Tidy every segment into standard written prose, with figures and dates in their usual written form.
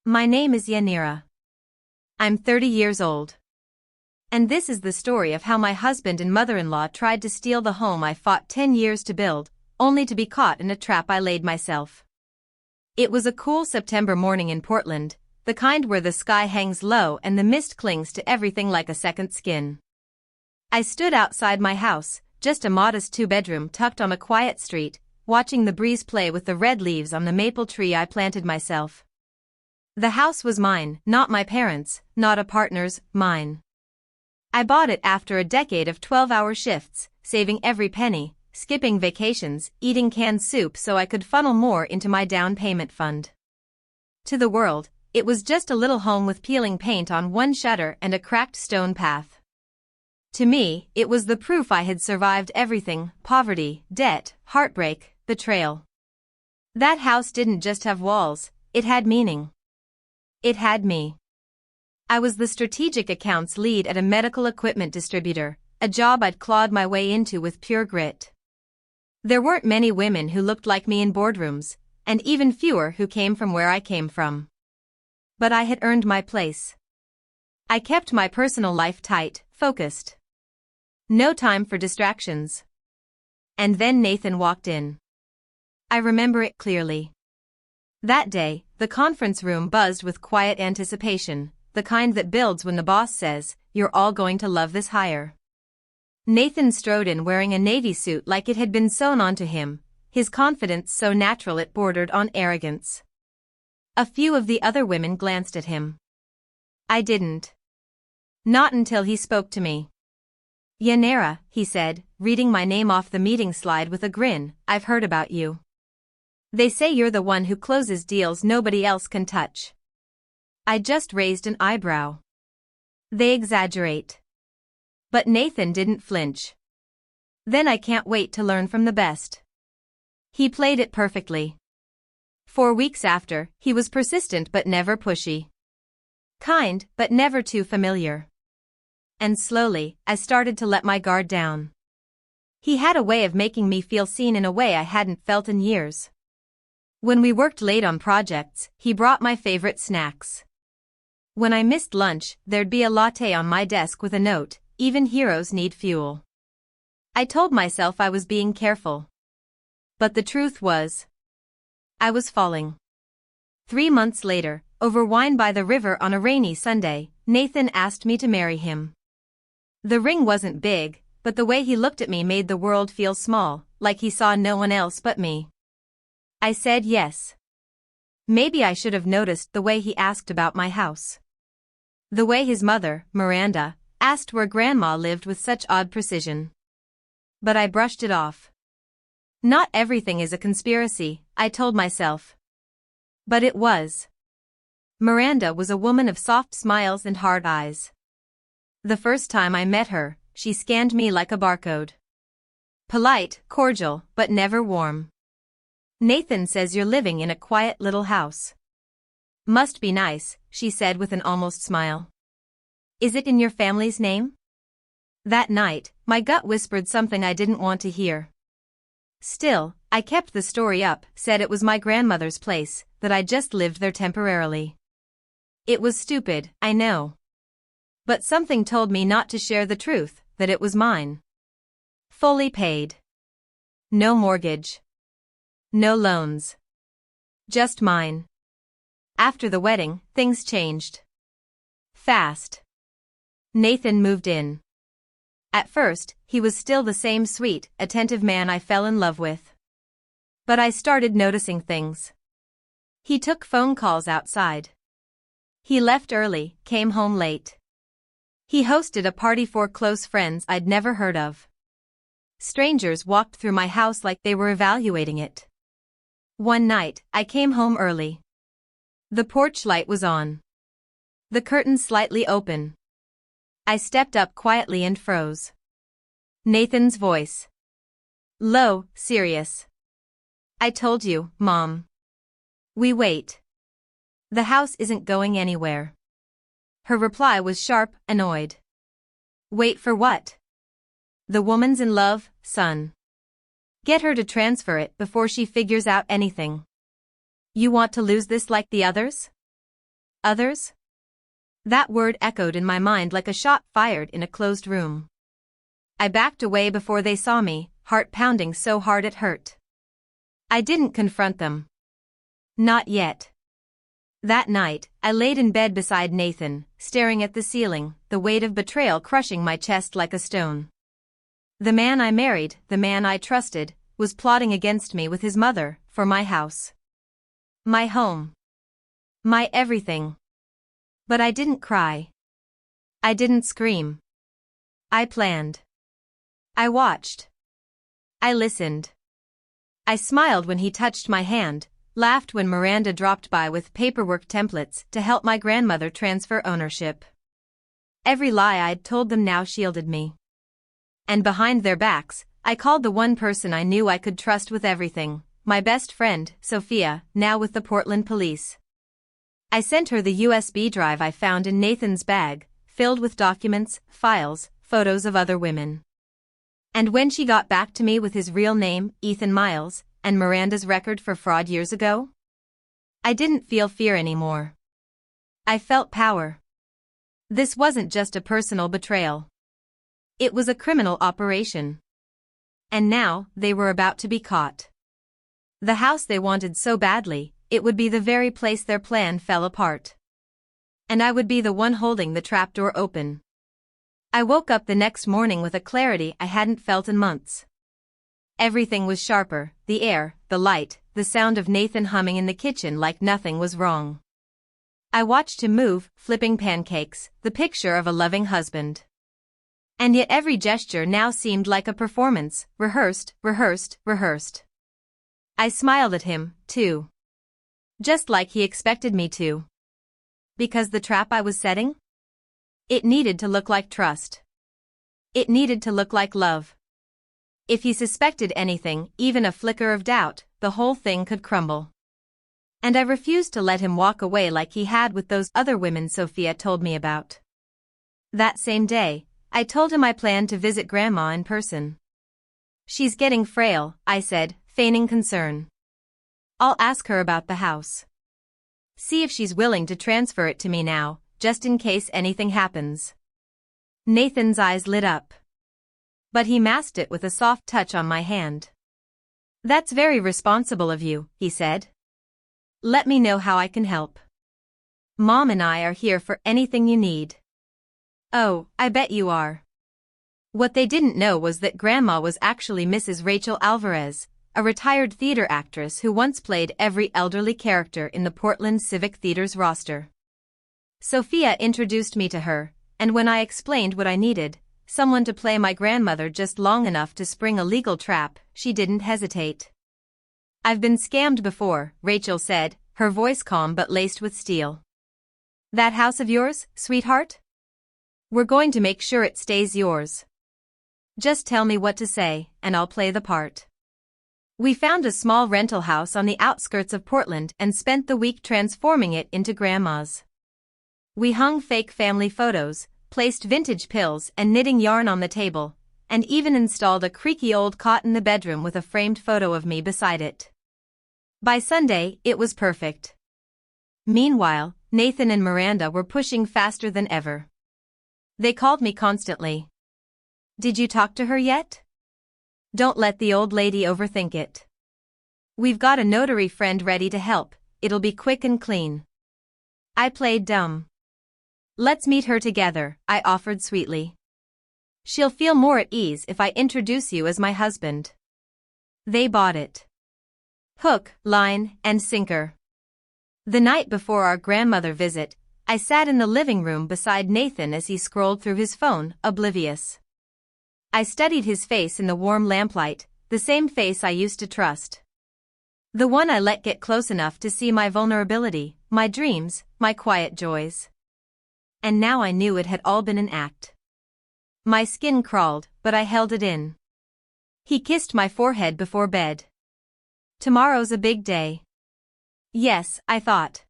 My name is Yanira. I'm 30 years old. And this is the story of how my husband and mother-in-law tried to steal the home I fought 10 years to build, only to be caught in a trap I laid myself. It was a cool September morning in Portland, the kind where the sky hangs low and the mist clings to everything like a second skin. I stood outside my house, just a modest two-bedroom tucked on a quiet street, watching the breeze play with the red leaves on the maple tree I planted myself. The house was mine, not my parents', not a partner's, mine. I bought it after a decade of 12-hour shifts, saving every penny, skipping vacations, eating canned soup so I could funnel more into my down payment fund. To the world, it was just a little home with peeling paint on one shutter and a cracked stone path. To me, it was the proof I had survived everything: poverty, debt, heartbreak, betrayal. That house didn't just have walls, it had meaning. It had me. I was the strategic accounts lead at a medical equipment distributor, a job I'd clawed my way into with pure grit. There weren't many women who looked like me in boardrooms, and even fewer who came from where I came from. But I had earned my place. I kept my personal life tight, focused. No time for distractions. And then Nathan walked in. I remember it clearly. That day, the conference room buzzed with quiet anticipation, the kind that builds when the boss says, "You're all going to love this hire." Nathan strode in wearing a navy suit like it had been sewn onto him, his confidence so natural it bordered on arrogance. A few of the other women glanced at him. I didn't. Not until he spoke to me. "Yanira," he said, reading my name off the meeting slide with a grin, "I've heard about you. They say you're the one who closes deals nobody else can touch." I just raised an eyebrow. They exaggerate. But Nathan didn't flinch. "Then I can't wait to learn from the best." He played it perfectly. 4 weeks after, he was persistent but never pushy. Kind, but never too familiar. And slowly, I started to let my guard down. He had a way of making me feel seen in a way I hadn't felt in years. When we worked late on projects, he brought my favorite snacks. When I missed lunch, there'd be a latte on my desk with a note, "Even heroes need fuel." I told myself I was being careful. But the truth was, I was falling. 3 months later, over wine by the river on a rainy Sunday, Nathan asked me to marry him. The ring wasn't big, but the way he looked at me made the world feel small, like he saw no one else but me. I said yes. Maybe I should have noticed the way he asked about my house. The way his mother, Miranda, asked where Grandma lived with such odd precision. But I brushed it off. Not everything is a conspiracy, I told myself. But it was. Miranda was a woman of soft smiles and hard eyes. The first time I met her, she scanned me like a barcode. Polite, cordial, but never warm. "Nathan says you're living in a quiet little house." "Must be nice," she said with an almost smile. "Is it in your family's name?" That night, my gut whispered something I didn't want to hear. Still, I kept the story up, said it was my grandmother's place, that I just lived there temporarily. It was stupid, I know. But something told me not to share the truth, that it was mine. Fully paid. No mortgage. No loans. Just mine. After the wedding, things changed. Fast. Nathan moved in. At first, he was still the same sweet, attentive man I fell in love with. But I started noticing things. He took phone calls outside. He left early, came home late. He hosted a party for close friends I'd never heard of. Strangers walked through my house like they were evaluating it. One night, I came home early. The porch light was on. The curtains slightly open. I stepped up quietly and froze. Nathan's voice. Low, serious. "I told you, Mom. We wait. The house isn't going anywhere." Her reply was sharp, annoyed. "Wait for what?" "The woman's in love, son. Get her to transfer it before she figures out anything. You want to lose this like the others?" Others? That word echoed in my mind like a shot fired in a closed room. I backed away before they saw me, heart pounding so hard it hurt. I didn't confront them. Not yet. That night, I laid in bed beside Nathan, staring at the ceiling, the weight of betrayal crushing my chest like a stone. The man I married, the man I trusted, was plotting against me with his mother, for my house. My home. My everything. But I didn't cry. I didn't scream. I planned. I watched. I listened. I smiled when he touched my hand, laughed when Miranda dropped by with paperwork templates to help my grandmother transfer ownership. Every lie I'd told them now shielded me. And behind their backs, I called the one person I knew I could trust with everything, my best friend, Sophia, now with the Portland police. I sent her the USB drive I found in Nathan's bag, filled with documents, files, photos of other women. And when she got back to me with his real name, Ethan Miles, and Miranda's record for fraud years ago, I didn't feel fear anymore. I felt power. This wasn't just a personal betrayal. It was a criminal operation. And now, they were about to be caught. The house they wanted so badly, it would be the very place their plan fell apart. And I would be the one holding the trapdoor open. I woke up the next morning with a clarity I hadn't felt in months. Everything was sharper, the air, the light, the sound of Nathan humming in the kitchen like nothing was wrong. I watched him move, flipping pancakes, the picture of a loving husband. And yet every gesture now seemed like a performance, rehearsed, rehearsed, rehearsed. I smiled at him, too. Just like he expected me to. Because the trap I was setting? It needed to look like trust. It needed to look like love. If he suspected anything, even a flicker of doubt, the whole thing could crumble. And I refused to let him walk away like he had with those other women Sophia told me about. That same day, I told him I planned to visit Grandma in person. She's getting frail, I said, feigning concern. I'll ask her about the house. See if she's willing to transfer it to me now, just in case anything happens. Nathan's eyes lit up. But he masked it with a soft touch on my hand. That's very responsible of you, he said. Let me know how I can help. Mom and I are here for anything you need. Oh, I bet you are. What they didn't know was that Grandma was actually Mrs. Rachel Alvarez, a retired theater actress who once played every elderly character in the Portland Civic Theater's roster. Sophia introduced me to her, and when I explained what I needed, someone to play my grandmother just long enough to spring a legal trap, she didn't hesitate. I've been scammed before, Rachel said, her voice calm but laced with steel. That house of yours, sweetheart? We're going to make sure it stays yours. Just tell me what to say, and I'll play the part. We found a small rental house on the outskirts of Portland and spent the week transforming it into Grandma's. We hung fake family photos, placed vintage pills and knitting yarn on the table, and even installed a creaky old cot in the bedroom with a framed photo of me beside it. By Sunday, it was perfect. Meanwhile, Nathan and Miranda were pushing faster than ever. They called me constantly. Did you talk to her yet? Don't let the old lady overthink it. We've got a notary friend ready to help, it'll be quick and clean. I played dumb. Let's meet her together, I offered sweetly. She'll feel more at ease if I introduce you as my husband. They bought it. Hook, line, and sinker. The night before our grandmother visit, I sat in the living room beside Nathan as he scrolled through his phone, oblivious. I studied his face in the warm lamplight, the same face I used to trust. The one I let get close enough to see my vulnerability, my dreams, my quiet joys. And now I knew it had all been an act. My skin crawled, but I held it in. He kissed my forehead before bed. Tomorrow's a big day. Yes, I thought.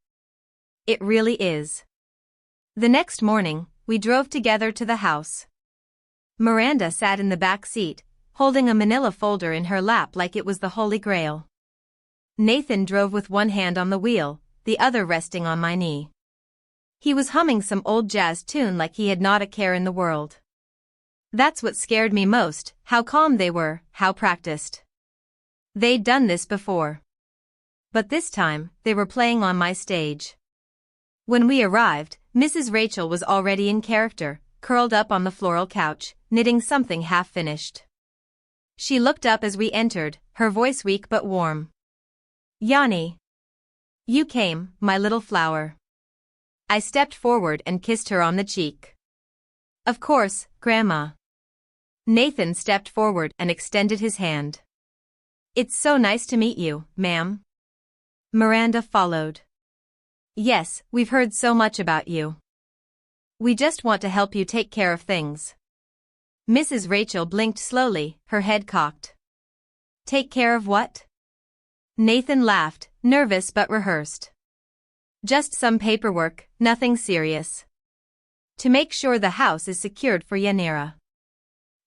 It really is. The next morning, we drove together to the house. Miranda sat in the back seat, holding a manila folder in her lap like it was the Holy Grail. Nathan drove with one hand on the wheel, the other resting on my knee. He was humming some old jazz tune like he had not a care in the world. That's what scared me most, how calm they were, how practiced. They'd done this before. But this time, they were playing on my stage. When we arrived, Mrs. Rachel was already in character, curled up on the floral couch, knitting something half-finished. She looked up as we entered, her voice weak but warm. "Yani. You came, my little flower." I stepped forward and kissed her on the cheek. "Of course, Grandma." Nathan stepped forward and extended his hand. "It's so nice to meet you, ma'am." Miranda followed. "Yes, we've heard so much about you. We just want to help you take care of things." Mrs. Rachel blinked slowly, her head cocked. "Take care of what?" Nathan laughed, nervous but rehearsed. "Just some paperwork, nothing serious. To make sure the house is secured for Yanira."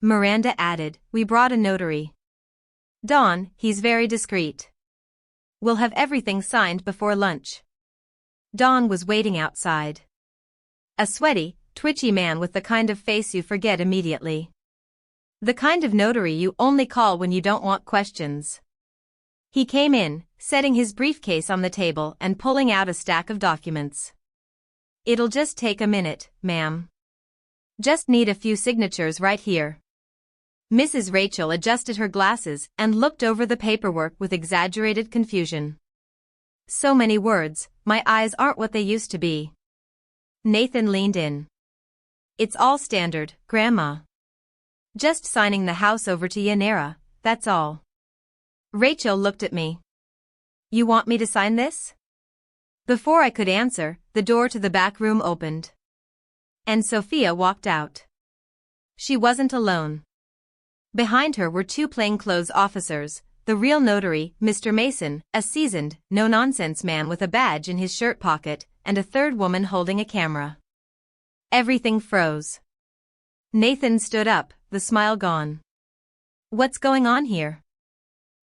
Miranda added, "We brought a notary. Don, he's very discreet. We'll have everything signed before lunch." Don was waiting outside. A sweaty, twitchy man with the kind of face you forget immediately. The kind of notary you only call when you don't want questions. He came in, setting his briefcase on the table and pulling out a stack of documents. "It'll just take a minute, ma'am. Just need a few signatures right here." Mrs. Rachel adjusted her glasses and looked over the paperwork with exaggerated confusion. "So many words, my eyes aren't what they used to be." Nathan leaned in. "It's all standard, Grandma. Just signing the house over to Yanira, that's all." Rachel looked at me. "You want me to sign this?" Before I could answer, the door to the back room opened. And Sophia walked out. She wasn't alone. Behind her were two plainclothes officers, the real notary, Mr. Mason, a seasoned, no-nonsense man with a badge in his shirt pocket, and a third woman holding a camera. Everything froze. Nathan stood up, the smile gone. "What's going on here?"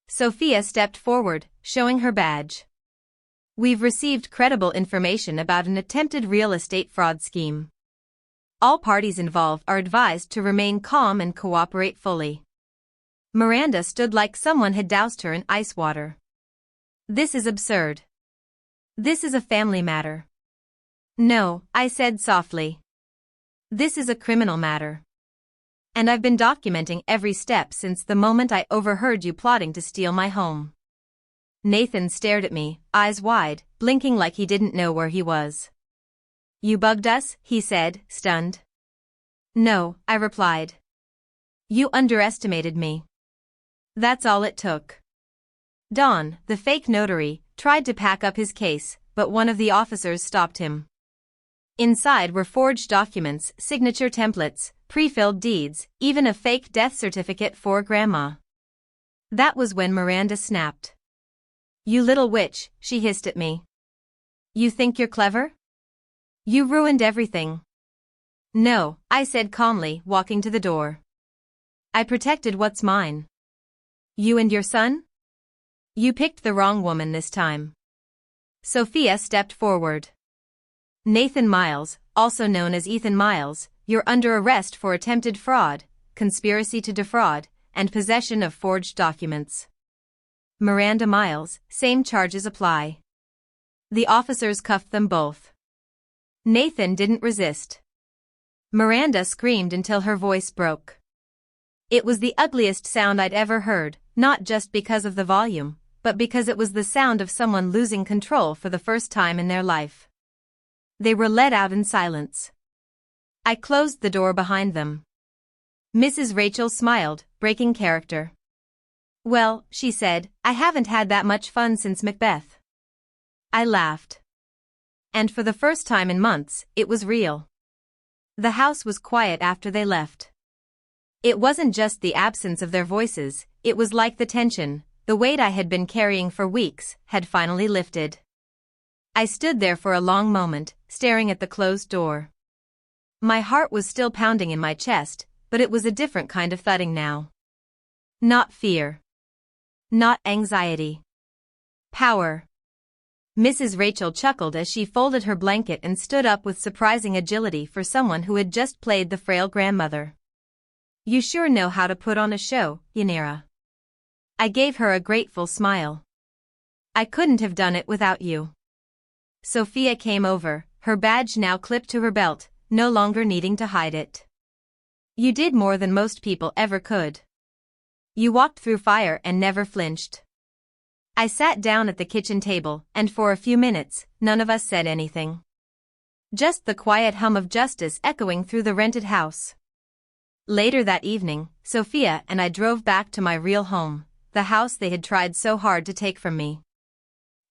Sophia stepped forward, showing her badge. "We've received credible information about an attempted real estate fraud scheme. All parties involved are advised to remain calm and cooperate fully." Miranda stood like someone had doused her in ice water. "This is absurd. This is a family matter." "No," I said softly. "This is a criminal matter. And I've been documenting every step since the moment I overheard you plotting to steal my home." Nathan stared at me, eyes wide, blinking like he didn't know where he was. "You bugged us," he said, stunned. "No," I replied. "You underestimated me. That's all it took." Don, the fake notary, tried to pack up his case, but one of the officers stopped him. Inside were forged documents, signature templates, pre-filled deeds, even a fake death certificate for Grandma. That was when Miranda snapped. "You little witch," she hissed at me. "You think you're clever? You ruined everything." "No," I said calmly, walking to the door. "I protected what's mine." "You and your son? You picked the wrong woman this time." Sophia stepped forward. "Nathan Miles, also known as Ethan Miles, you're under arrest for attempted fraud, conspiracy to defraud, and possession of forged documents." Miranda Miles, same charges apply. The officers cuffed them both. Nathan didn't resist. Miranda screamed until her voice broke. It was the ugliest sound I'd ever heard, not just because of the volume, but because it was the sound of someone losing control for the first time in their life. They were led out in silence. I closed the door behind them. Mrs. Rachel smiled, breaking character. "Well," she said, "I haven't had that much fun since Macbeth." I laughed. And for the first time in months, it was real. The house was quiet after they left. It wasn't just the absence of their voices, it was like the tension, the weight I had been carrying for weeks, had finally lifted. I stood there for a long moment, staring at the closed door. My heart was still pounding in my chest, but it was a different kind of thudding now. Not fear. Not anxiety. Power. Mrs. Rachel chuckled as she folded her blanket and stood up with surprising agility for someone who had just played the frail grandmother. "You sure know how to put on a show, Yanira." I gave her a grateful smile. "I couldn't have done it without you." Sophia came over, her badge now clipped to her belt, no longer needing to hide it. "You did more than most people ever could. You walked through fire and never flinched." I sat down at the kitchen table, and for a few minutes, none of us said anything. Just the quiet hum of justice echoing through the rented house. Later that evening, Sophia and I drove back to my real home, the house they had tried so hard to take from me.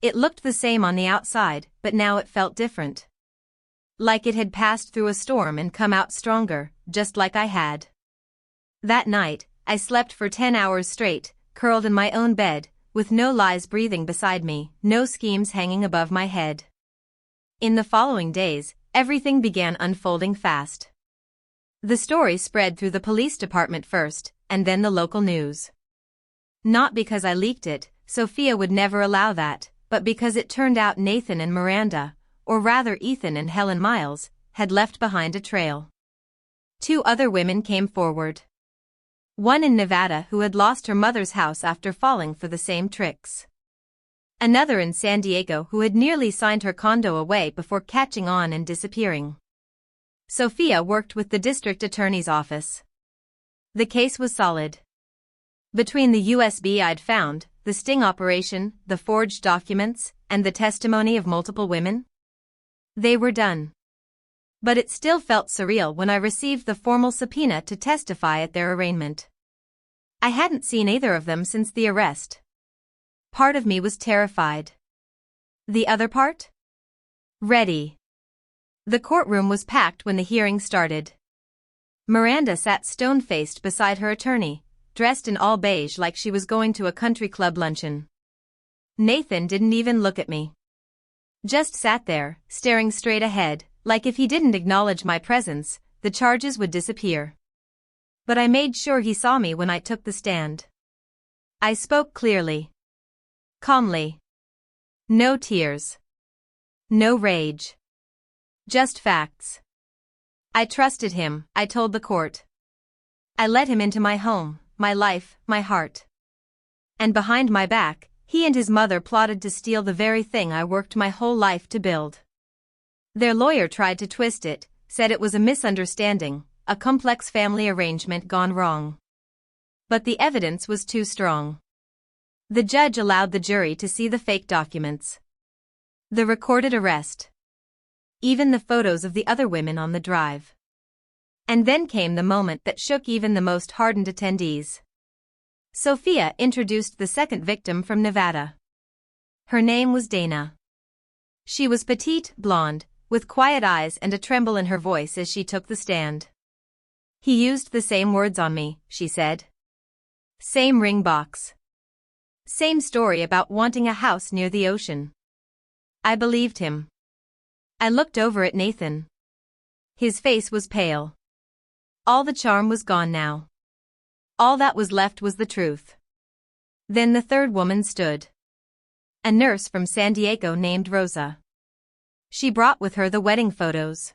It looked the same on the outside, but now it felt different. Like it had passed through a storm and come out stronger, just like I had. That night, I slept for 10 hours straight, curled in my own bed, with no lies breathing beside me, no schemes hanging above my head. In the following days, everything began unfolding fast. The story spread through the police department first, and then the local news. Not because I leaked it, Sophia would never allow that, but because it turned out Nathan and Miranda, or rather Ethan and Helen Miles, had left behind a trail. 2 other women came forward. One in Nevada who had lost her mother's house after falling for the same tricks. Another in San Diego who had nearly signed her condo away before catching on and disappearing. Sophia worked with the district attorney's office. The case was solid. Between the USB I'd found, the sting operation, the forged documents, and the testimony of multiple women, they were done. But it still felt surreal when I received the formal subpoena to testify at their arraignment. I hadn't seen either of them since the arrest. Part of me was terrified. The other part? Ready. The courtroom was packed when the hearing started. Miranda sat stone-faced beside her attorney, dressed in all beige like she was going to a country club luncheon. Nathan didn't even look at me. Just sat there, staring straight ahead, like if he didn't acknowledge my presence, the charges would disappear. But I made sure he saw me when I took the stand. I spoke clearly. Calmly. No tears. No rage. Just facts. I trusted him, I told the court. I let him into my home, my life, my heart. And behind my back, he and his mother plotted to steal the very thing I worked my whole life to build. Their lawyer tried to twist it, said it was a misunderstanding, a complex family arrangement gone wrong. But the evidence was too strong. The judge allowed the jury to see the fake documents. The recorded arrest. Even the photos of the other women on the drive. And then came the moment that shook even the most hardened attendees. Sophia introduced the second victim from Nevada. Her name was Dana. She was petite, blonde, with quiet eyes and a tremble in her voice as she took the stand. "He used the same words on me," she said. "Same ring box. Same story about wanting a house near the ocean." I believed him. I looked over at Nathan. His face was pale. All the charm was gone now. All that was left was the truth. Then the third woman stood. A nurse from San Diego named Rosa. She brought with her the wedding photos.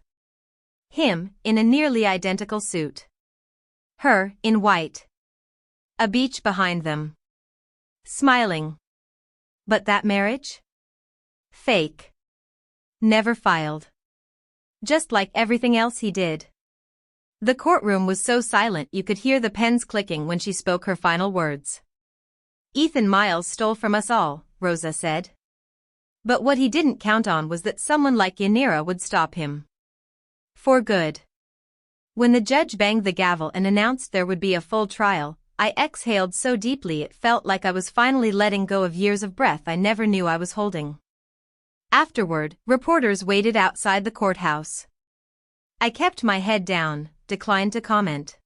Him, in a nearly identical suit. Her, in white. A beach behind them. Smiling. But that marriage? Fake. Never filed. Just like everything else he did. The courtroom was so silent you could hear the pens clicking when she spoke her final words. "Ethan Miles stole from us all," Rosa said. But what he didn't count on was that someone like Yanira would stop him. For good. When the judge banged the gavel and announced there would be a full trial, I exhaled so deeply it felt like I was finally letting go of years of breath I never knew I was holding. Afterward, reporters waited outside the courthouse. I kept my head down, declined to comment.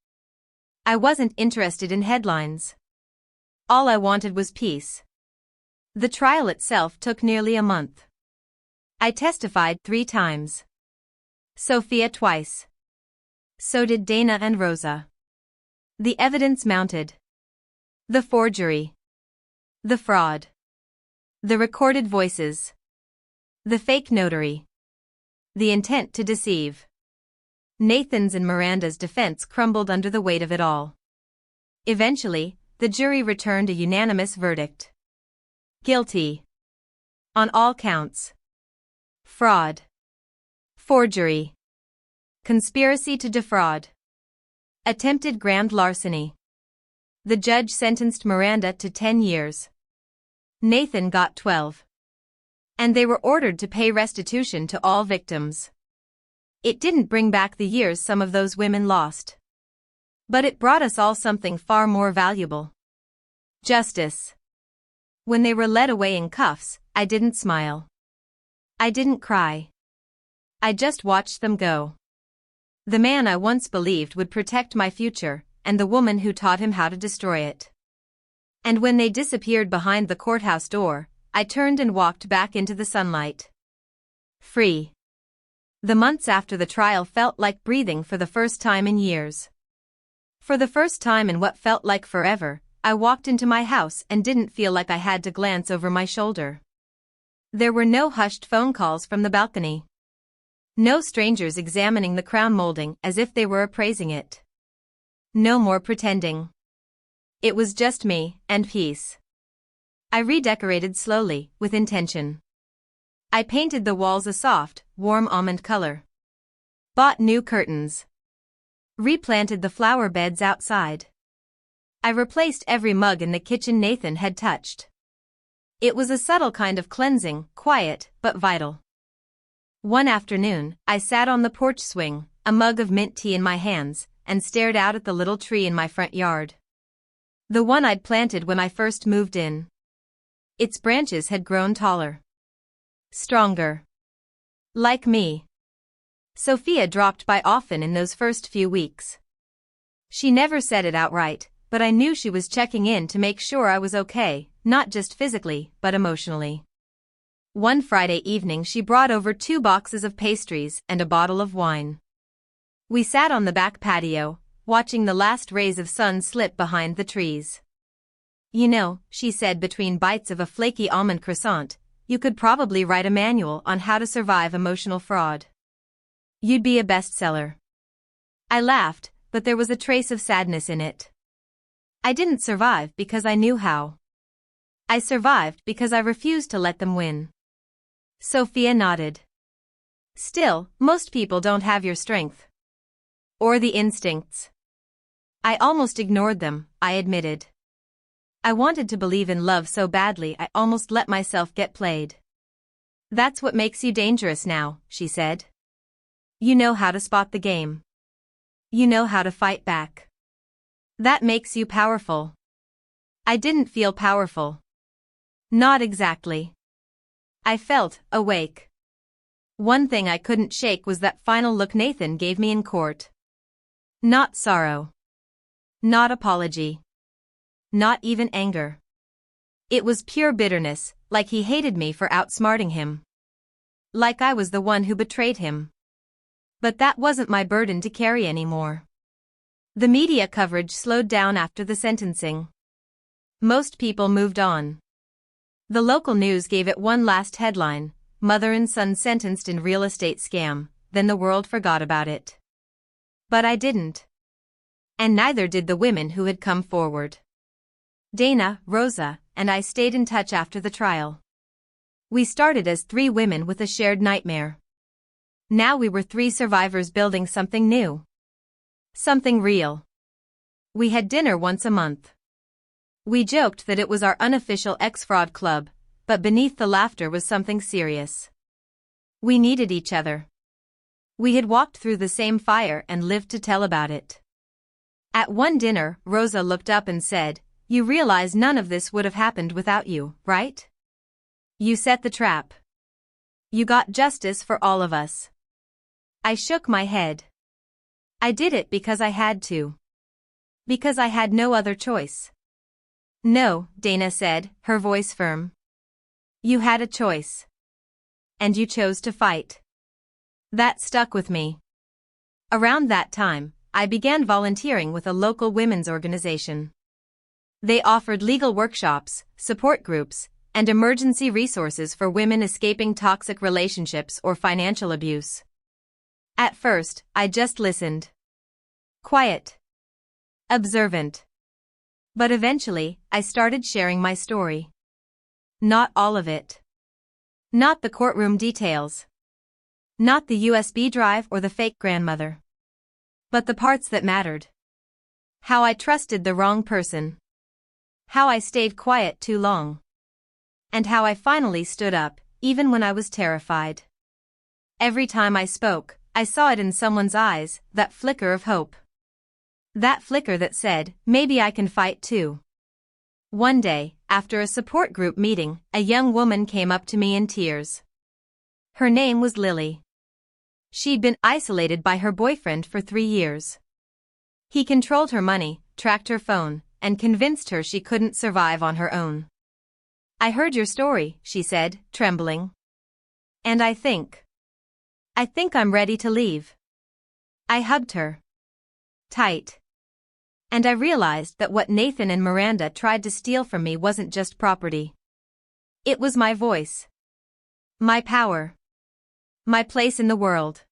I wasn't interested in headlines. All I wanted was peace. The trial itself took nearly a month. I testified 3 times. Sophia twice. So did Dana and Rosa. The evidence mounted. The forgery. The fraud. The recorded voices. The fake notary. The intent to deceive. Nathan's and Miranda's defense crumbled under the weight of it all. Eventually, the jury returned a unanimous verdict. Guilty. On all counts. Fraud. Forgery. Conspiracy to defraud. Attempted grand larceny. The judge sentenced Miranda to 10 years. Nathan got 12. And they were ordered to pay restitution to all victims. It didn't bring back the years some of those women lost. But it brought us all something far more valuable. Justice. When they were led away in cuffs, I didn't smile. I didn't cry. I just watched them go. The man I once believed would protect my future, and the woman who taught him how to destroy it. And when they disappeared behind the courthouse door, I turned and walked back into the sunlight. Free. The months after the trial felt like breathing for the first time in years. For the first time in what felt like forever, I walked into my house and didn't feel like I had to glance over my shoulder. There were no hushed phone calls from the balcony. No strangers examining the crown molding as if they were appraising it. No more pretending. It was just me and peace. I redecorated slowly, with intention. I painted the walls a soft, warm almond color. Bought new curtains. Replanted the flower beds outside. I replaced every mug in the kitchen Nathan had touched. It was a subtle kind of cleansing, quiet, but vital. One afternoon, I sat on the porch swing, a mug of mint tea in my hands, and stared out at the little tree in my front yard. The one I'd planted when I first moved in. Its branches had grown taller. Stronger. Like me. Sophia dropped by often in those first few weeks. She never said it outright, but I knew she was checking in to make sure I was okay, not just physically, but emotionally. One Friday evening she brought over 2 boxes of pastries and a bottle of wine. We sat on the back patio, watching the last rays of sun slip behind the trees. You know, she said between bites of a flaky almond croissant, you could probably write a manual on how to survive emotional fraud. You'd be a bestseller. I laughed, but there was a trace of sadness in it. I didn't survive because I knew how. I survived because I refused to let them win. Sophia nodded. Still, most people don't have your strength. Or the instincts. I almost ignored them, I admitted. I wanted to believe in love so badly I almost let myself get played. That's what makes you dangerous now, she said. You know how to spot the game. You know how to fight back. That makes you powerful. I didn't feel powerful. Not exactly. I felt awake. One thing I couldn't shake was that final look Nathan gave me in court. Not sorrow. Not apology. Not even anger. It was pure bitterness, like he hated me for outsmarting him. Like I was the one who betrayed him. But that wasn't my burden to carry anymore. The media coverage slowed down after the sentencing. Most people moved on. The local news gave it one last headline, mother and son sentenced in real estate scam, then the world forgot about it. But I didn't. And neither did the women who had come forward. Dana, Rosa, and I stayed in touch after the trial. We started as 3 women with a shared nightmare. Now we were 3 survivors building something new. Something real. We had dinner once a month. We joked that it was our unofficial ex-fraud club, but beneath the laughter was something serious. We needed each other. We had walked through the same fire and lived to tell about it. At one dinner, Rosa looked up and said, "You realize none of this would have happened without you, right? You set the trap. You got justice for all of us." I shook my head. I did it because I had to. Because I had no other choice. No, Dana said, her voice firm. You had a choice. And you chose to fight. That stuck with me. Around that time, I began volunteering with a local women's organization. They offered legal workshops, support groups, and emergency resources for women escaping toxic relationships or financial abuse. At first, I just listened. Quiet. Observant. But eventually, I started sharing my story. Not all of it. Not the courtroom details. Not the USB drive or the fake grandmother. But the parts that mattered. How I trusted the wrong person. How I stayed quiet too long. And how I finally stood up, even when I was terrified. Every time I spoke, I saw it in someone's eyes, that flicker of hope. That flicker that said, maybe I can fight too. One day, after a support group meeting, a young woman came up to me in tears. Her name was Lily. She'd been isolated by her boyfriend for 3 years. He controlled her money, tracked her phone, and convinced her she couldn't survive on her own. I heard your story, she said, trembling. And I think I'm ready to leave. I hugged her. Tight. And I realized that what Nathan and Miranda tried to steal from me wasn't just property. It was my voice. My power. My place in the world.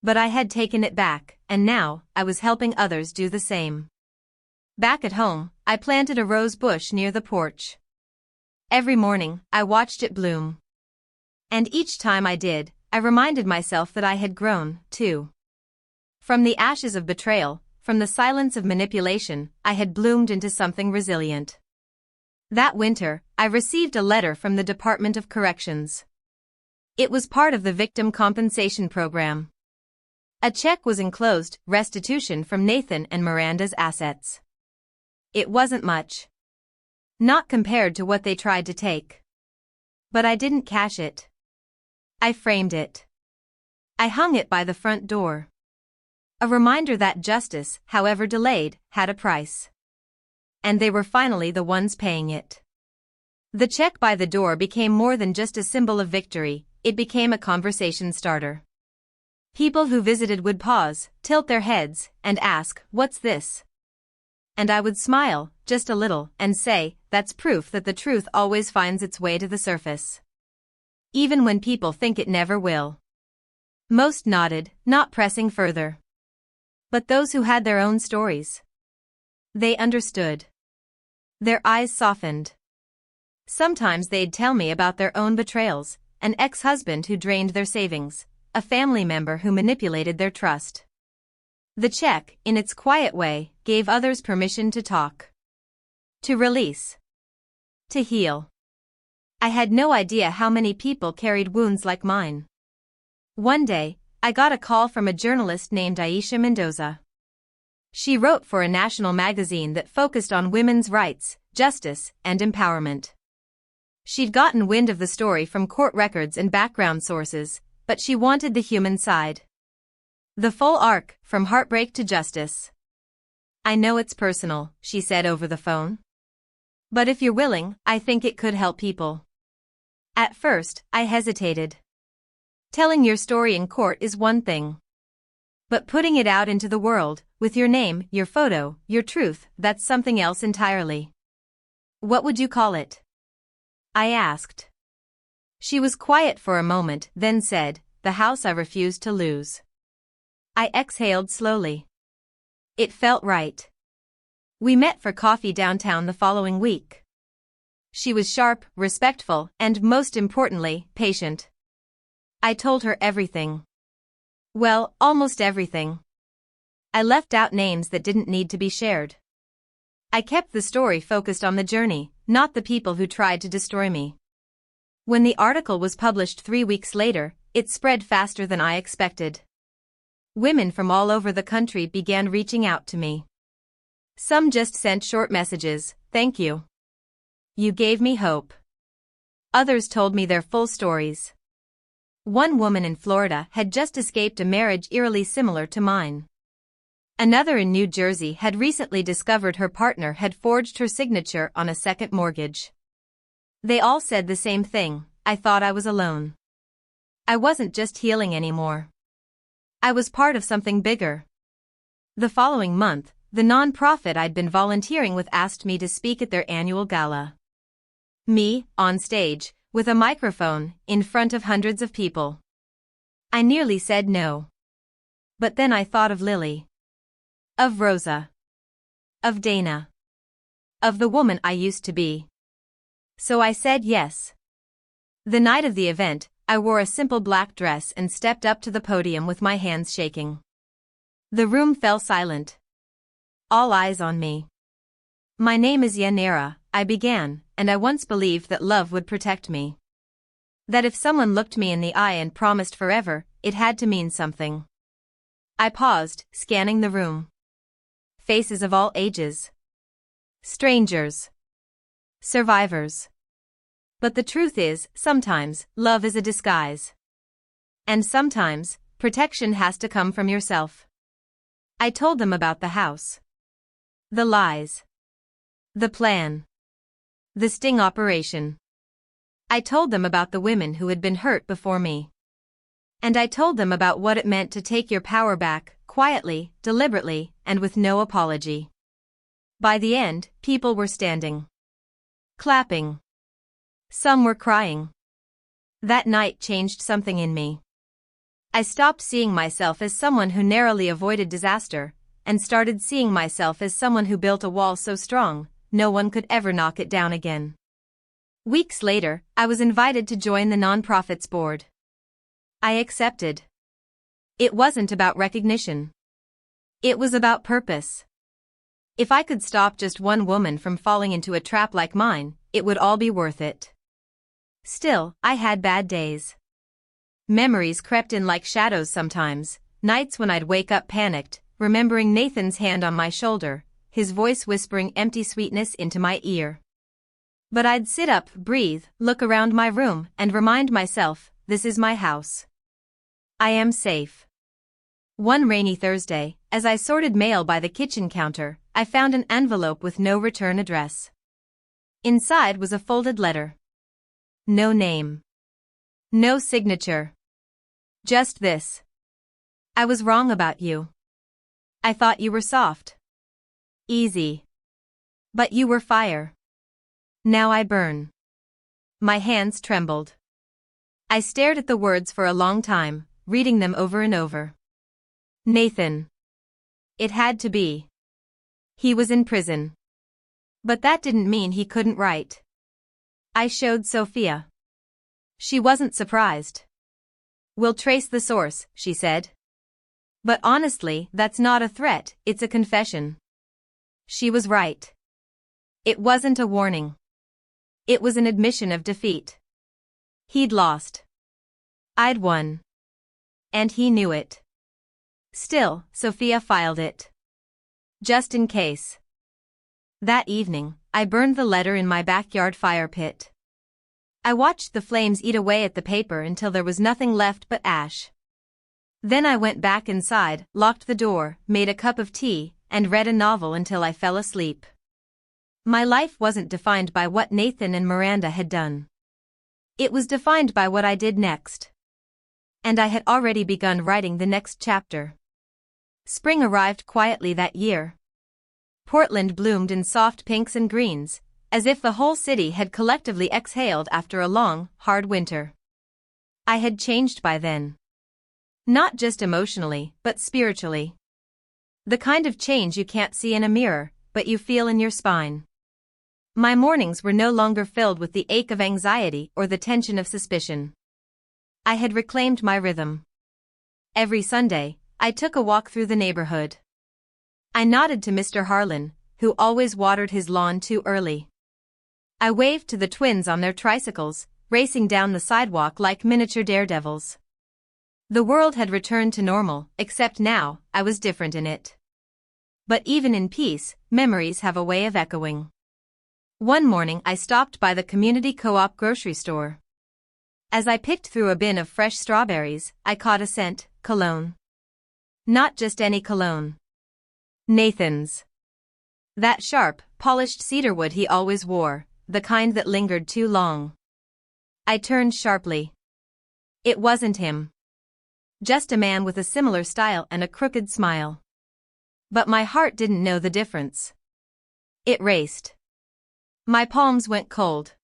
But I had taken it back, and now, I was helping others do the same. Back at home, I planted a rose bush near the porch. Every morning, I watched it bloom. And each time I did, I reminded myself that I had grown, too. From the ashes of betrayal, from the silence of manipulation, I had bloomed into something resilient. That winter, I received a letter from the Department of Corrections. It was part of the Victim Compensation Program. A check was enclosed, restitution from Nathan and Miranda's assets. It wasn't much. Not compared to what they tried to take. But I didn't cash it. I framed it. I hung it by the front door. A reminder that justice, however delayed, had a price. And they were finally the ones paying it. The check by the door became more than just a symbol of victory, it became a conversation starter. People who visited would pause, tilt their heads, and ask, "What's this?" And I would smile, just a little, and say, "That's proof that the truth always finds its way to the surface. Even when people think it never will." Most nodded, not pressing further. But those who had their own stories. They understood. Their eyes softened. Sometimes they'd tell me about their own betrayals, an ex-husband who drained their savings, a family member who manipulated their trust. The check, in its quiet way, gave others permission to talk. To release. To heal. I had no idea how many people carried wounds like mine. One day, I got a call from a journalist named Aisha Mendoza. She wrote for a national magazine that focused on women's rights, justice, and empowerment. She'd gotten wind of the story from court records and background sources, but she wanted the human side. The full arc, from heartbreak to justice. "I know it's personal," she said over the phone. "But if you're willing, I think it could help people." At first, I hesitated. Telling your story in court is one thing. But putting it out into the world, with your name, your photo, your truth, that's something else entirely. "What would you call it?" I asked. She was quiet for a moment, then said, "The house I refused to lose." I exhaled slowly. It felt right. We met for coffee downtown the following week. She was sharp, respectful, and most importantly, patient. I told her everything. Well, almost everything. I left out names that didn't need to be shared. I kept the story focused on the journey, not the people who tried to destroy me. When the article was published 3 weeks later, it spread faster than I expected. Women from all over the country began reaching out to me. Some just sent short messages, "Thank you. You gave me hope." Others told me their full stories. One woman in Florida had just escaped a marriage eerily similar to mine. Another in New Jersey had recently discovered her partner had forged her signature on a second mortgage. They all said the same thing: I thought I was alone. I wasn't just healing anymore. I was part of something bigger. The following month, the non-profit I'd been volunteering with asked me to speak at their annual gala. Me, on stage, with a microphone, in front of hundreds of people. I nearly said no. But then I thought of Lily. Of Rosa. Of Dana. Of the woman I used to be. So I said yes. The night of the event, I wore a simple black dress and stepped up to the podium with my hands shaking. The room fell silent. All eyes on me. My name is Yanira, I began, and I once believed that love would protect me. That if someone looked me in the eye and promised forever, it had to mean something. I paused, scanning the room. Faces of all ages. Strangers. Survivors. But the truth is, sometimes, love is a disguise. And sometimes, protection has to come from yourself. I told them about the house. The lies. The plan. The sting operation. I told them about the women who had been hurt before me. And I told them about what it meant to take your power back, quietly, deliberately, and with no apology. By the end, people were standing. Clapping. Some were crying. That night changed something in me. I stopped seeing myself as someone who narrowly avoided disaster, and started seeing myself as someone who built a wall so strong, no one could ever knock it down again. Weeks later, I was invited to join the nonprofit's board. I accepted. It wasn't about recognition. It was about purpose. If I could stop just one woman from falling into a trap like mine, it would all be worth it. Still, I had bad days. Memories crept in like shadows sometimes, nights when I'd wake up panicked, remembering Nathan's hand on my shoulder, his voice whispering empty sweetness into my ear. But I'd sit up, breathe, look around my room, and remind myself, this is my house. I am safe. One rainy Thursday, as I sorted mail by the kitchen counter, I found an envelope with no return address. Inside was a folded letter. No name. No signature. Just this. I was wrong about you. I thought you were soft. Easy. But you were fire. Now I burn. My hands trembled. I stared at the words for a long time, reading them over and over. Nathan. It had to be. He was in prison. But that didn't mean he couldn't write. I showed Sophia. She wasn't surprised. We'll trace the source, she said. But honestly, that's not a threat, it's a confession. She was right. It wasn't a warning. It was an admission of defeat. He'd lost. I'd won. And he knew it. Still, Sophia filed it. Just in case. That evening, I burned the letter in my backyard fire pit. I watched the flames eat away at the paper until there was nothing left but ash. Then I went back inside, locked the door, made a cup of tea, and read a novel until I fell asleep. My life wasn't defined by what Nathan and Miranda had done. It was defined by what I did next. And I had already begun writing the next chapter. Spring arrived quietly that year. Portland bloomed in soft pinks and greens, as if the whole city had collectively exhaled after a long, hard winter. I had changed by then. Not just emotionally, but spiritually. The kind of change you can't see in a mirror, but you feel in your spine. My mornings were no longer filled with the ache of anxiety or the tension of suspicion. I had reclaimed my rhythm. Every Sunday, I took a walk through the neighborhood. I nodded to Mr. Harlan, who always watered his lawn too early. I waved to the twins on their tricycles, racing down the sidewalk like miniature daredevils. The world had returned to normal, except now, I was different in it. But even in peace, memories have a way of echoing. One morning I stopped by the community co-op grocery store. As I picked through a bin of fresh strawberries, I caught a scent, cologne. Not just any cologne. Nathan's. That sharp, polished cedarwood he always wore, the kind that lingered too long. I turned sharply. It wasn't him. Just a man with a similar style and a crooked smile. But my heart didn't know the difference. It raced. My palms went cold.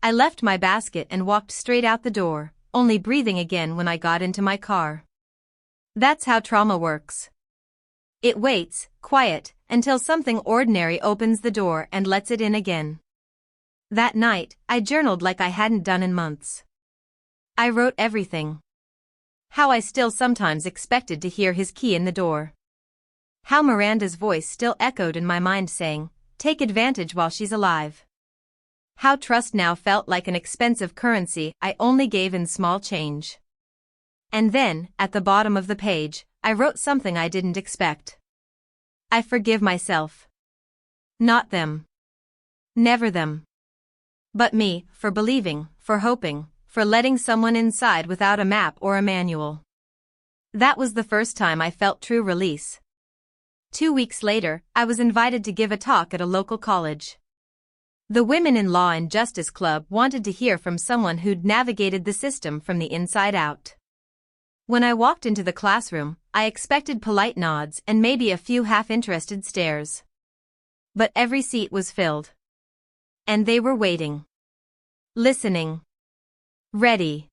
I left my basket and walked straight out the door, only breathing again when I got into my car. That's how trauma works. It waits, quiet, until something ordinary opens the door and lets it in again. That night, I journaled like I hadn't done in months. I wrote everything. How I still sometimes expected to hear his key in the door. How Miranda's voice still echoed in my mind saying, "Take advantage while she's alive." How trust now felt like an expensive currency I only gave in small change. And then, at the bottom of the page, I wrote something I didn't expect. I forgive myself. Not them. Never them. But me, for believing, for hoping, for letting someone inside without a map or a manual. That was the first time I felt true release. 2 weeks later, I was invited to give a talk at a local college. The Women in Law and Justice Club wanted to hear from someone who'd navigated the system from the inside out. When I walked into the classroom, I expected polite nods and maybe a few half-interested stares. But every seat was filled. And they were waiting. Listening. Ready.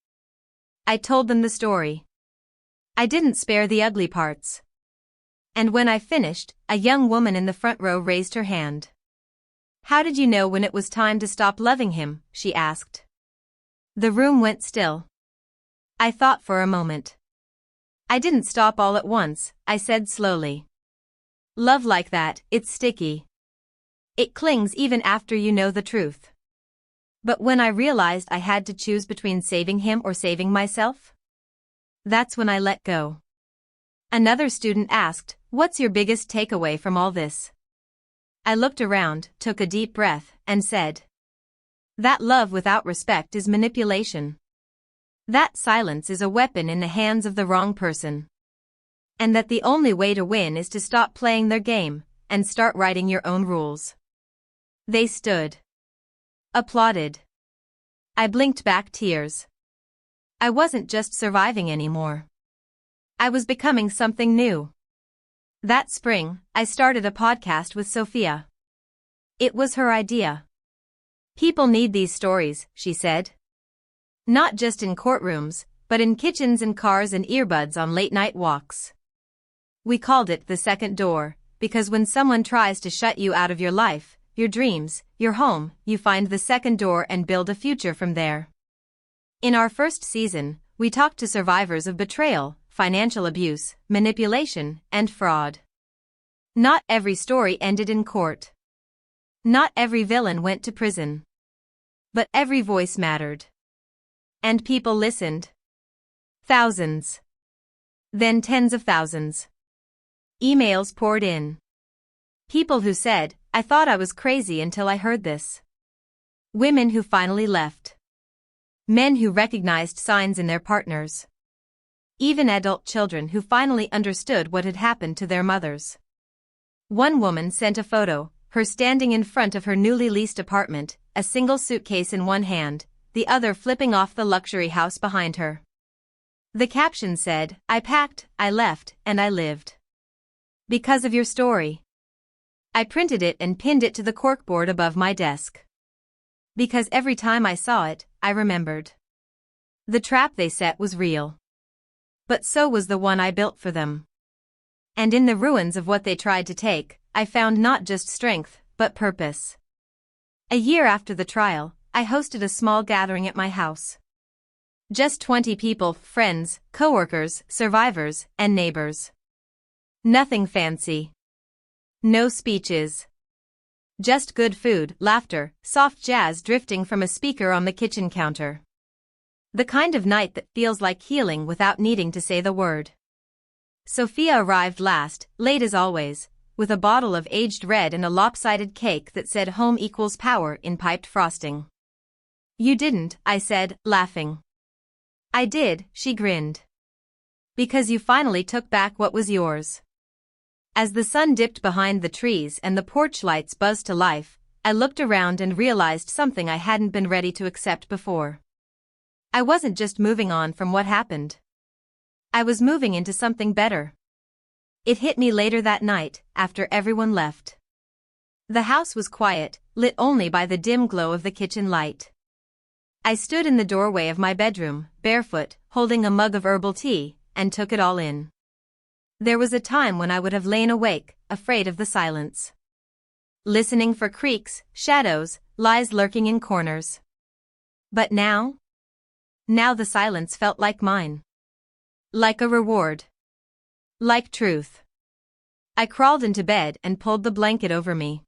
I told them the story. I didn't spare the ugly parts. And when I finished, a young woman in the front row raised her hand. "How did you know when it was time to stop loving him?" she asked. The room went still. I thought for a moment. "I didn't stop all at once," I said slowly. "Love like that, it's sticky. It clings even after you know the truth. But when I realized I had to choose between saving him or saving myself, that's when I let go." Another student asked, "What's your biggest takeaway from all this?" I looked around, took a deep breath, and said, "That love without respect is manipulation. That silence is a weapon in the hands of the wrong person. And that the only way to win is to stop playing their game, and start writing your own rules." They stood. Applauded. I blinked back tears. I wasn't just surviving anymore. I was becoming something new. That spring, I started a podcast with Sophia. It was her idea. "People need these stories," she said. "Not just in courtrooms, but in kitchens and cars and earbuds on late-night walks." We called it The Second Door, because when someone tries to shut you out of your life, your dreams, your home, you find the second door and build a future from there. In our first season, we talked to survivors of betrayal, financial abuse, manipulation, and fraud. Not every story ended in court. Not every villain went to prison. But every voice mattered. And people listened. Thousands. Then tens of thousands. Emails poured in. People who said, "I thought I was crazy until I heard this." Women who finally left. Men who recognized signs in their partners. Even adult children who finally understood what had happened to their mothers. One woman sent a photo, her standing in front of her newly leased apartment, a single suitcase in one hand, the other flipping off the luxury house behind her. The caption said, "I packed, I left, and I lived. Because of your story." I printed it and pinned it to the corkboard above my desk. Because every time I saw it, I remembered. The trap they set was real. But so was the one I built for them. And in the ruins of what they tried to take, I found not just strength, but purpose. A year after the trial, I hosted a small gathering at my house. Just 20 people, friends, coworkers, survivors, and neighbors. Nothing fancy. No speeches. Just good food, laughter, soft jazz drifting from a speaker on the kitchen counter. The kind of night that feels like healing without needing to say the word. Sophia arrived last, late as always, with a bottle of aged red and a lopsided cake that said "Home equals power" in piped frosting. "You didn't," I said, laughing. "I did," she grinned. "Because you finally took back what was yours." As the sun dipped behind the trees and the porch lights buzzed to life, I looked around and realized something I hadn't been ready to accept before. I wasn't just moving on from what happened. I was moving into something better. It hit me later that night, after everyone left. The house was quiet, lit only by the dim glow of the kitchen light. I stood in the doorway of my bedroom, barefoot, holding a mug of herbal tea, and took it all in. There was a time when I would have lain awake, afraid of the silence. Listening for creaks, shadows, lies lurking in corners. But now? Now the silence felt like mine. Like a reward. Like truth. I crawled into bed and pulled the blanket over me.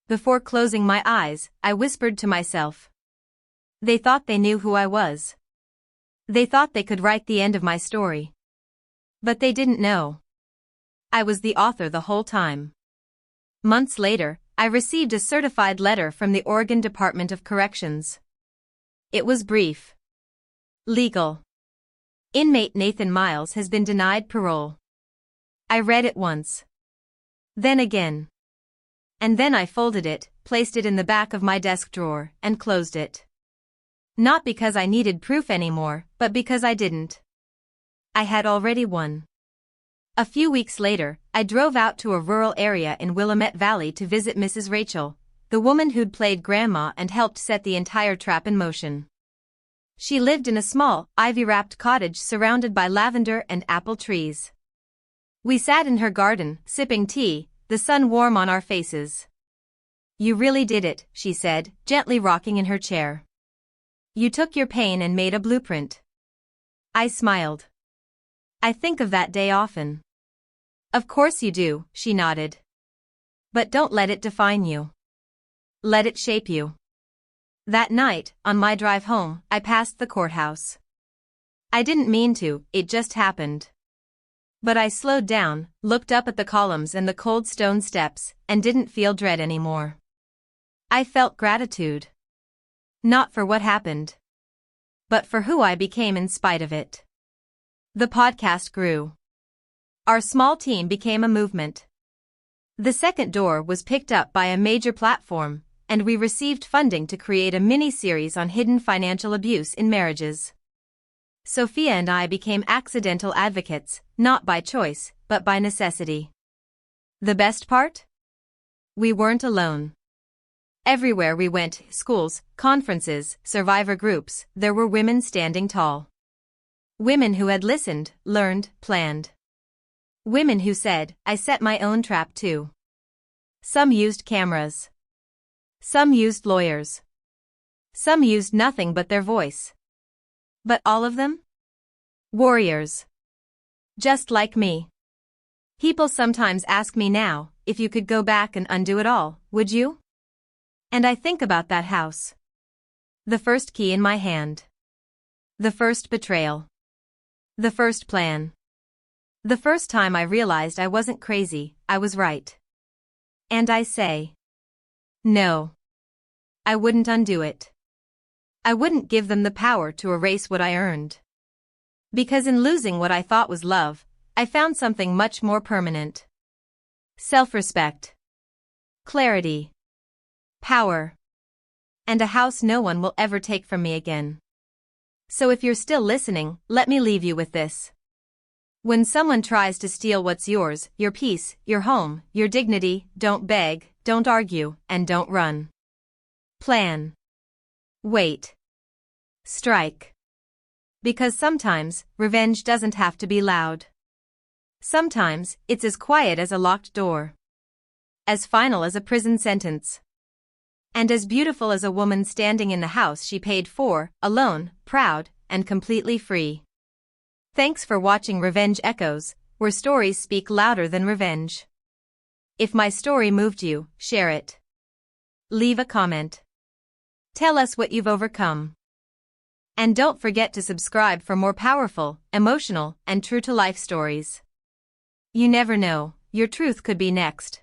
Before closing my eyes, I whispered to myself. They thought they knew who I was. They thought they could write the end of my story. But they didn't know. I was the author the whole time. Months later, I received a certified letter from the Oregon Department of Corrections. It was brief. Legal. Inmate Nathan Miles has been denied parole. I read it once. Then again. And then I folded it, placed it in the back of my desk drawer, and closed it. Not because I needed proof anymore, but because I didn't. I had already won. A few weeks later, I drove out to a rural area in Willamette Valley to visit Mrs. Rachel, the woman who'd played grandma and helped set the entire trap in motion. She lived in a small, ivy-wrapped cottage surrounded by lavender and apple trees. We sat in her garden, sipping tea, the sun warm on our faces. "You really did it," she said, gently rocking in her chair. "You took your pain and made a blueprint." I smiled. "I think of that day often." "Of course you do," she nodded. "But don't let it define you. Let it shape you." That night, on my drive home, I passed the courthouse. I didn't mean to, it just happened. But I slowed down, looked up at the columns and the cold stone steps, and didn't feel dread anymore. I felt gratitude. Not for what happened, but for who I became in spite of it. The podcast grew. Our small team became a movement. The second door was picked up by a major platform, and we received funding to create a mini-series on hidden financial abuse in marriages. Sophia and I became accidental advocates, not by choice, but by necessity. The best part? We weren't alone. Everywhere we went, schools, conferences, survivor groups, there were women standing tall. Women who had listened, learned, planned. Women who said, "I set my own trap too." Some used cameras. Some used lawyers. Some used nothing but their voice. But all of them? Warriors. Just like me. People sometimes ask me now, if you could go back and undo it all, would you? And I think about that house. The first key in my hand. The first betrayal. The first plan. The first time I realized I wasn't crazy, I was right. And I say, no. I wouldn't undo it. I wouldn't give them the power to erase what I earned. Because in losing what I thought was love, I found something much more permanent. Self-respect. Clarity. Power. And a house no one will ever take from me again. So if you're still listening, let me leave you with this. When someone tries to steal what's yours, your peace, your home, your dignity, don't beg, don't argue, and don't run. Plan. Wait. Strike. Because sometimes, revenge doesn't have to be loud. Sometimes, it's as quiet as a locked door. As final as a prison sentence. And as beautiful as a woman standing in the house she paid for, alone, proud, and completely free. Thanks for watching Revenge Echoes, where stories speak louder than revenge. If my story moved you, share it. Leave a comment. Tell us what you've overcome. And don't forget to subscribe for more powerful, emotional, and true-to-life stories. You never know, your truth could be next.